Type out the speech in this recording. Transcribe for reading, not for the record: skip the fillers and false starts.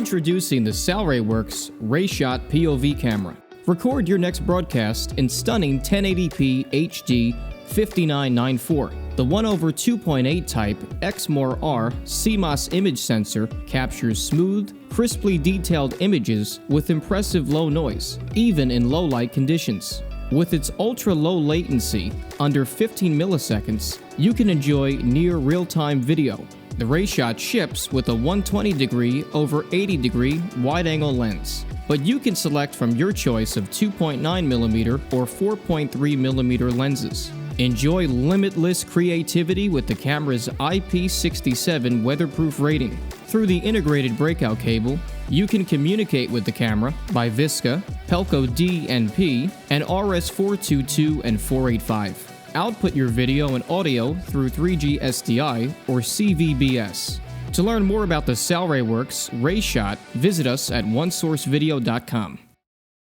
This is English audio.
Introducing the Salrayworks raySHOT POV Camera. Record your next broadcast in stunning 1080p HD 5994. The 1/2.8 type Exmor R CMOS image sensor captures smooth, crisply detailed images with impressive low noise, even in low light conditions. With its ultra low latency, under 15 milliseconds, you can enjoy near real-time video. The raySHOT ships with a 120° over 80° wide-angle lens, but you can select from your choice of 2.9mm or 4.3mm lenses. Enjoy limitless creativity with the camera's IP67 weatherproof rating. Through the integrated breakout cable, you can communicate with the camera by VSCA, Pelco D and P, and RS422 and 485. Output your video and audio through 3G SDI or CVBS. To learn more about the Salrayworks raySHOT, visit us at onesourcevideo.com.